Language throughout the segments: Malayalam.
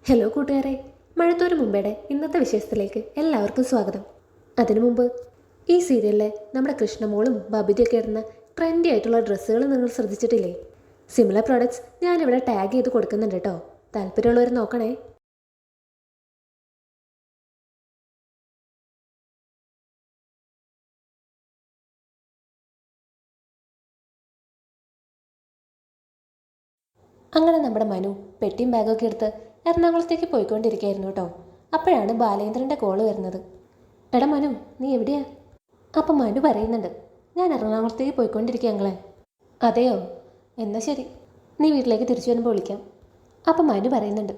ഹലോ കൂട്ടുകാരെ, മഴത്തോരു മുമ്പേടെ ഇന്നത്തെ വിശേഷത്തിലേക്ക് എല്ലാവർക്കും സ്വാഗതം. അതിനു മുമ്പ് ഈ സീരിയലിലെ നമ്മുടെ കൃഷ്ണമോളും ബബിതയൊക്കെ ഇടുന്ന ട്രെൻഡി ആയിട്ടുള്ള ഡ്രസ്സുകൾ നിങ്ങൾ ശ്രദ്ധിച്ചിട്ടില്ലേ? സിമിലർ പ്രോഡക്ട്സ് ഞാനിവിടെ ടാഗ് ചെയ്ത് കൊടുക്കുന്നുണ്ട് കേട്ടോ. താല്പര്യമുള്ളവർ നോക്കണേ. അങ്ങനെ നമ്മുടെ മനു പെട്ടിയും ബാഗൊക്കെ എടുത്ത് എറണാകുളത്തേക്ക് പോയിക്കൊണ്ടിരിക്കുകയായിരുന്നു കേട്ടോ. അപ്പോഴാണ് ബാലേന്ദ്രൻ്റെ കോള് വരുന്നത്. എടാ മനു, നീ എവിടെയാ? അപ്പം മനു പറയുന്നുണ്ട്, ഞാൻ എറണാകുളത്തേക്ക് പോയിക്കൊണ്ടിരിക്കുക അങ്ങളെ. അതെയോ, എന്നാൽ ശരി, നീ വീട്ടിലേക്ക് തിരിച്ചു വരുമ്പോൾ വിളിക്കാം. അപ്പം മനു പറയുന്നുണ്ട്,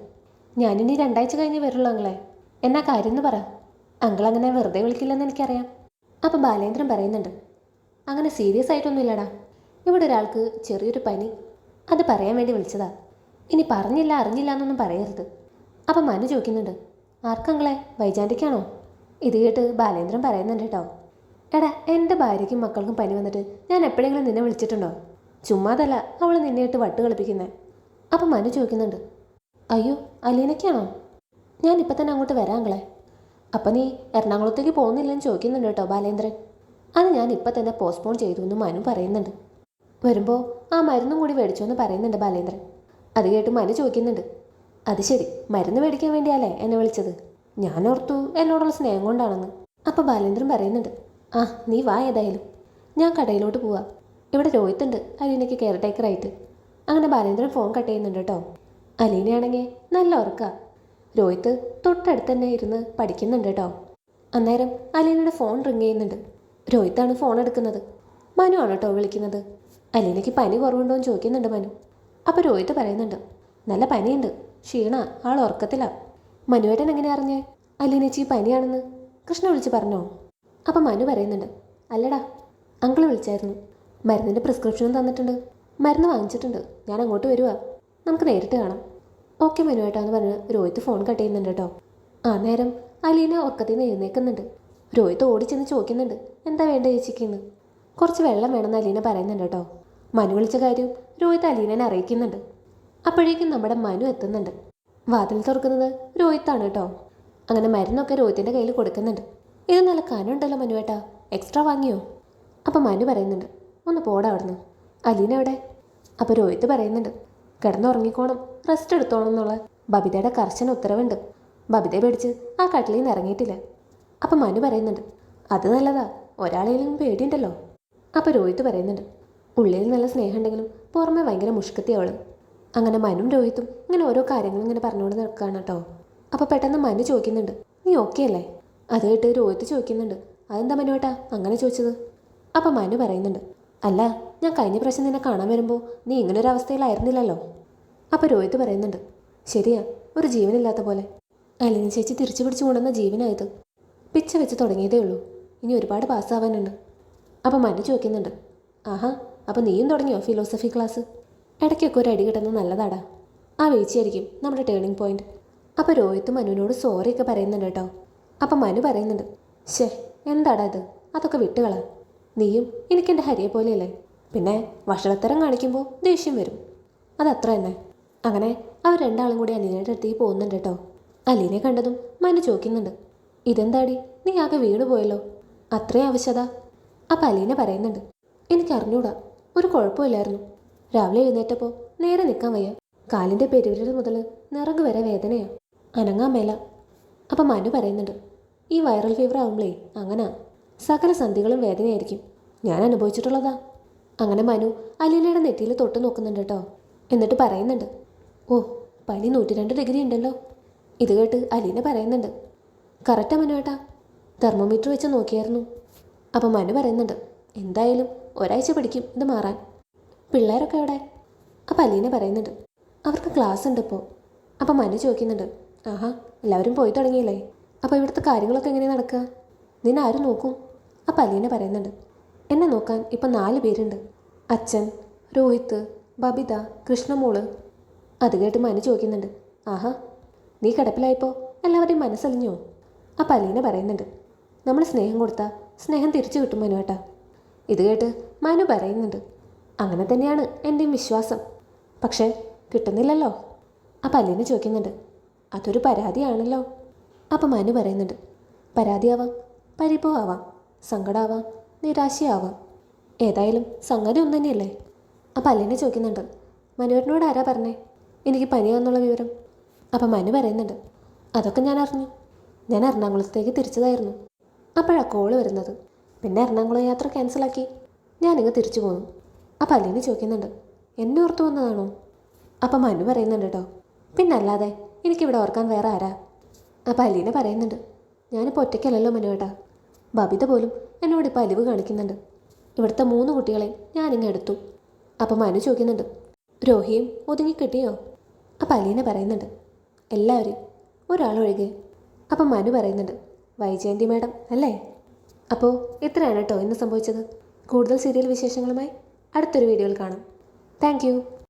ഞാനിനി 2 ആഴ്ച കഴിഞ്ഞ് വരുള്ളൂ അങ്ങളെ. എന്നാ കാര്യം എന്ന് പറ. അങ്കിൾ അങ്ങനെ വെറുതെ വിളിക്കില്ലെന്ന് എനിക്കറിയാം. അപ്പം ബാലേന്ദ്രൻ പറയുന്നുണ്ട്, അങ്ങനെ സീരിയസ് ആയിട്ടൊന്നുമില്ലടാ, ഇവിടെ ഒരാൾക്ക് ചെറിയൊരു പനി, അത് പറയാൻ വേണ്ടി വിളിച്ചതാ. ഇനി പറഞ്ഞില്ല അറിഞ്ഞില്ല എന്നൊന്നും പറയരുത്. അപ്പം മനു ചോദിക്കുന്നുണ്ട്, ആർക്കങ്ങളെ, വൈജാന്റിക്കാണോ? ഇത് കേട്ട് ബാലേന്ദ്രൻ പറയുന്നുണ്ട് കേട്ടോ, എടാ എൻ്റെ ഭാര്യയ്ക്കും മക്കൾക്കും പനി വന്നിട്ട് ഞാൻ എപ്പോഴെങ്കിലും നിന്നെ വിളിച്ചിട്ടുണ്ടോ? ചുമ്മാതല്ല അവൾ നിന്നെ ഇട്ട് വട്ട് കളിപ്പിക്കുന്നത്. അപ്പം മനു ചോദിക്കുന്നുണ്ട്, അയ്യോ അലീനയ്ക്കാണോ? ഞാൻ ഇപ്പം തന്നെ അങ്ങോട്ട് വരാങ്ങളെ. അപ്പം നീ എറണാകുളത്തേക്ക് പോകുന്നില്ലെന്ന് ചോദിക്കുന്നുണ്ട് കേട്ടോ ബാലേന്ദ്രൻ. അത് ഞാൻ ഇപ്പം തന്നെ പോസ്റ്റ്പോൺ ചെയ്തു എന്ന് മനു പറയുന്നുണ്ട്. വരുമ്പോൾ ആ മരുന്നും കൂടി മേടിച്ചോന്ന് പറയുന്നുണ്ട് ബാലേന്ദ്രൻ. അത് കേട്ട് മനു ചോദിക്കുന്നുണ്ട്, അത് ശരി, മരുന്ന് മേടിക്കാൻ വേണ്ടിയല്ലേ എന്നെ വിളിച്ചത്? ഞാൻ ഓർത്തു എന്നോടുള്ള സ്നേഹം കൊണ്ടാണെന്ന്. അപ്പം ബാലേന്ദ്രൻ പറയുന്നുണ്ട്, ആ നീ വാ, ഏതായാലും ഞാൻ കടയിലോട്ട് പോവാ. ഇവിടെ രോഹിത് ഉണ്ട് അലീനയ്ക്ക് കെയർ ടേക്കറായിട്ട്. അങ്ങനെ ബാലേന്ദ്രൻ ഫോൺ കട്ട് ചെയ്യുന്നുണ്ട് കേട്ടോ. അലീനയാണെങ്കിൽ നല്ല ഉറക്കാ. രോഹിത് തൊട്ടടുത്ത് തന്നെ ഇരുന്ന് പഠിക്കുന്നുണ്ട് കേട്ടോ. അന്നേരം അലീനയുടെ ഫോൺ റിങ് ചെയ്യുന്നുണ്ട്. രോഹിത്താണ് ഫോൺ എടുക്കുന്നത്. മനു ആണ് കേട്ടോ വിളിക്കുന്നത്. അലീനയ്ക്ക് പനി കുറവുണ്ടോ എന്ന് ചോദിക്കുന്നുണ്ട് മനു. അപ്പോൾ രോഹിത് പറയുന്നുണ്ട്, നല്ല പനിയുണ്ട്, ക്ഷീണ, ആൾ ഉറക്കത്തില്ല. മനുവേട്ടൻ എങ്ങനെ അറിഞ്ഞേ അലീനച്ചി പനിയാണെന്ന്? കൃഷ്ണ വിളിച്ച് പറഞ്ഞോ? അപ്പം മനു പറയുന്നുണ്ട്, അല്ലടാ, അങ്കിൾ വിളിച്ചായിരുന്നു. മരുന്നിൻ്റെ പ്രിസ്ക്രിപ്ഷനും തന്നിട്ടുണ്ട്, മരുന്ന് വാങ്ങിച്ചിട്ടുണ്ട്. ഞാൻ അങ്ങോട്ട് വരുവാ, നമുക്ക് നേരിട്ട് കാണാം. ഓക്കെ മനുവേട്ടാന്ന് പറഞ്ഞ് രോഹിത് ഫോൺ കട്ട് ചെയ്യുന്നുണ്ട് കേട്ടോ. ആ നേരം അലീന ഉറക്കത്തിൽ നിന്ന് എഴുന്നേൽക്കുന്നുണ്ട്. രോഹിത് ഓടിച്ചെന്ന് ചോദിക്കുന്നുണ്ട്, എന്താ വേണ്ട ചേച്ചിക്കെന്ന്? കുറച്ച് വെള്ളം വേണമെന്ന് അലീന പറയുന്നുണ്ട് കേട്ടോ. മനു വിളിച്ച കാര്യം രോഹിത് അലീനനെ അറിയിക്കുന്നുണ്ട്. അപ്പോഴേക്കും നമ്മുടെ മനു എത്തുന്നുണ്ട്. വാതിൽ തുറക്കുന്നത് രോഹിത്താണ് കേട്ടോ. അങ്ങനെ മരുന്നൊക്കെ രോഹിത്തിൻ്റെ കയ്യിൽ കൊടുക്കുന്നുണ്ട്. ഇത് നല്ല കനമുണ്ടല്ലോ മനുവേട്ടാ, എക്സ്ട്രാ വാങ്ങിയോ? അപ്പം മനു പറയുന്നുണ്ട്, ഒന്ന് പോടാ അവിടുന്ന്. അലീന എവിടെ? അപ്പോൾ രോഹിത് പറയുന്നുണ്ട്, കിടന്നുറങ്ങിക്കോണം, റെസ്റ്റ് എടുത്തോണം എന്നുള്ള ബബിതയുടെ കർശന ഉത്തരവുണ്ട്. ബബിതയെ പേടിച്ച് ആ കട്ടിലിൽ നിന്ന് ഇറങ്ങിയിട്ടില്ല. അപ്പം മനു പറയുന്നുണ്ട്, അത് നല്ലതാ, ഒരാളെങ്കിലും പേടിയുണ്ടല്ലോ. അപ്പോൾ രോഹിത് പറയുന്നുണ്ട്, ഉള്ളിൽ നല്ല സ്നേഹം ഉണ്ടെങ്കിലും പുറമെ ഭയങ്കര മുഷ്കത്തി അവള്. അങ്ങനെ മനും രോഹിത്തും ഇങ്ങനെ ഓരോ കാര്യങ്ങളും ഇങ്ങനെ പറഞ്ഞുകൊണ്ട് നിൽക്കുകയാണ് കേട്ടോ. അപ്പോൾ പെട്ടെന്ന് മനു ചോദിക്കുന്നുണ്ട്, നീ ഓക്കെ അല്ലേ? അത് കേട്ട് രോഹിത്ത് ചോദിക്കുന്നുണ്ട്, അതെന്താ മനുവേട്ടാ അങ്ങനെ ചോദിച്ചത്? അപ്പം മനു പറയുന്നുണ്ട്, അല്ല, ഞാൻ കഴിഞ്ഞ പ്രാവശ്യം നിന്നെ കാണാൻ വരുമ്പോൾ നീ ഇങ്ങനൊരു അവസ്ഥയിലായിരുന്നില്ലല്ലോ. അപ്പോൾ രോഹിത്ത് പറയുന്നുണ്ട്, ശരിയാ, ഒരു ജീവനില്ലാത്ത പോലെ. അലീന ചേച്ചി തിരിച്ചു പിടിച്ചു കൊണ്ടുവന്ന ജീവനായത്. പിച്ച വെച്ച് തുടങ്ങിയതേ ഉള്ളൂ, ഇനി ഒരുപാട് പാസ്സാവാനുണ്ട്. അപ്പം മനു ചോദിക്കുന്നുണ്ട്, ആഹാ, അപ്പം നീയും തുടങ്ങിയോ ഫിലോസഫി ക്ലാസ്? ഇടയ്ക്കൊക്കെ ഒരു അടി കിട്ടുന്നത് നല്ലതാടാ. ആ വീഴ്ചയായിരിക്കും നമ്മുടെ ടേണിംഗ് പോയിന്റ്. അപ്പോൾ രോഹിത്ത് മനുവിനോട് സോറിയൊക്കെ പറയുന്നുണ്ട് കേട്ടോ. അപ്പം മനു പറയുന്നുണ്ട്, ശേ, എന്താടാ ഇത്, അതൊക്കെ വിട്ടുകളാ. നീയും എനിക്കെൻ്റെ ഹരിയെ പോലെയല്ലേ, പിന്നെ വഷളത്തരം കാണിക്കുമ്പോൾ ദേഷ്യം വരും, അതത്ര തന്നെ. അങ്ങനെ അവർ രണ്ടാളും കൂടി അലീനയുടെ അടുത്തേക്ക് പോകുന്നുണ്ട് കേട്ടോ. അലീനെ കണ്ടതും മനു ചോദിക്കുന്നുണ്ട്, ഇതെന്താടി, നീ ആകെ വീണ് പോയല്ലോ, അത്രയും ആവശ്യത? അപ്പം അലീന പറയുന്നുണ്ട്, എനിക്കറിഞ്ഞൂടാ, ഒരു കുഴപ്പമില്ലായിരുന്നു. രാവിലെ എഴുന്നേറ്റപ്പോൾ നേരെ നിൽക്കാൻ വയ്യ, കാലിൻ്റെ പെരുവിരൽ മുതൽ നിറങ്ങ് വരെ വേദനയാ, അനങ്ങാൻ മേല. അപ്പം മനു പറയുന്നുണ്ട്, ഈ വൈറൽ ഫീവർ ആകുമ്പോഴേ അങ്ങനാ, സകല സന്ധികളും വേദനയായിരിക്കും, ഞാൻ അനുഭവിച്ചിട്ടുള്ളതാ. അങ്ങനെ മനു അലീനയുടെ നെറ്റിയിൽ തൊട്ട് നോക്കുന്നുണ്ട് കേട്ടോ. എന്നിട്ട് പറയുന്നുണ്ട്, ഓ, പനി 102 ഡിഗ്രി ഉണ്ടല്ലോ. ഇത് കേട്ട് അലീന പറയുന്നുണ്ട്, കറക്റ്റാ മനുവേട്ടാ, തെർമോമീറ്റർ വെച്ച് നോക്കിയായിരുന്നു. അപ്പം മനു പറയുന്നുണ്ട്, എന്തായാലും ഒരാഴ്ച പിടിക്കും ഇത് മാറാൻ. പിള്ളേരൊക്കെ അവിടെ? അപ്പം അലീന പറയുന്നുണ്ട്, അവർക്ക് ക്ലാസ് ഉണ്ട് ഇപ്പോൾ. അപ്പം മനു ചോദിക്കുന്നുണ്ട്, ആഹാ, എല്ലാവരും പോയി തുടങ്ങിയില്ലേ? അപ്പോൾ ഇവിടുത്തെ കാര്യങ്ങളൊക്കെ എങ്ങനെയാണ് നടക്കുക? നിന്നെ ആരും നോക്കും? അപ്പം അലീന പറയുന്നുണ്ട്, എന്നെ നോക്കാൻ ഇപ്പം 4 പേരുണ്ട്, അച്ഛൻ, രോഹിത്ത്, ബബിത, കൃഷ്ണമോള്. അത് കേട്ട് മനു ചോദിക്കുന്നുണ്ട്, ആഹാ, നീ കിടപ്പിലായപ്പോൾ എല്ലാവരുടെയും മനസ്സലിഞ്ഞോ? അപ്പം അലീന പറയുന്നുണ്ട്, നമ്മൾ സ്നേഹം കൊടുത്താൽ സ്നേഹം തിരിച്ചു കിട്ടും മനുവേട്ടാ. ഇത് കേട്ട് മനു പറയുന്നുണ്ട്, അങ്ങനെ തന്നെയാണ് എൻ്റെയും വിശ്വാസം, പക്ഷേ കിട്ടുന്നില്ലല്ലോ. അപ്പം അലീന ചോദിക്കുന്നുണ്ട്, അതൊരു പരാതിയാണല്ലോ. അപ്പം മനു പറയുന്നുണ്ട്, പരാതിയാവാം, പരിഭവമാവാം, സങ്കടമാവാം, നിരാശയാവാം. ഏതായാലും സംഗതി ഒന്നു തന്നെയല്ലേ. അപ്പം അലീന ചോദിക്കുന്നുണ്ട്, മനുവേട്ടനോട് ആരാ പറഞ്ഞേ എനിക്ക് പനിയാന്നുള്ള വിവരം? അപ്പം മനു പറയുന്നുണ്ട്, അതൊക്കെ ഞാൻ അറിഞ്ഞു. ഞാൻ എറണാകുളത്തേക്ക് തിരിച്ചതായിരുന്നു. അപ്പോഴാണ് കോള് വരുന്നത്. പിന്നെ എറണാകുളം യാത്ര ക്യാൻസലാക്കി ഞാനിങ്ങ് തിരിച്ചു പോന്നു. അപ്പം അലീന ചോദിക്കുന്നുണ്ട്, എന്നെ ഓർത്ത് വന്നതാണോ? അപ്പം മനു പറയുന്നുണ്ട് കേട്ടോ, പിന്നല്ലാതെ എനിക്കിവിടെ ഓർക്കാൻ വേറെ ആരാ? അപ്പം അലീന പറയുന്നുണ്ട്, ഞാനിപ്പോൾ ഒറ്റയ്ക്കല്ലല്ലോ മനുവേട്ടാ. ബബിത പോലും എന്നോട് ഇപ്പോൾ അലിവ് കാണിക്കുന്നുണ്ട്. ഇവിടുത്തെ 3 കുട്ടികളെ ഞാനിങ്ങ് എടുത്തു. അപ്പം മനു ചോദിക്കുന്നുണ്ട്, രോഹിയും ഒതുങ്ങി കിട്ടിയോ? അപ്പം അലീന പറയുന്നുണ്ട്, എല്ലാവരും ഒരാളൊഴികെ. അപ്പം മനു പറയുന്നുണ്ട്, വൈജയന്തി മാഡം അല്ലേ? അപ്പോൾ ഇത്രയാണ് കേട്ടോ ഇന്ന് സംഭവിച്ചത്. കൂടുതൽ സീരിയൽ വിശേഷങ്ങളുമായി അടുത്തൊരു വീഡിയോയിൽ കാണാം. താങ്ക്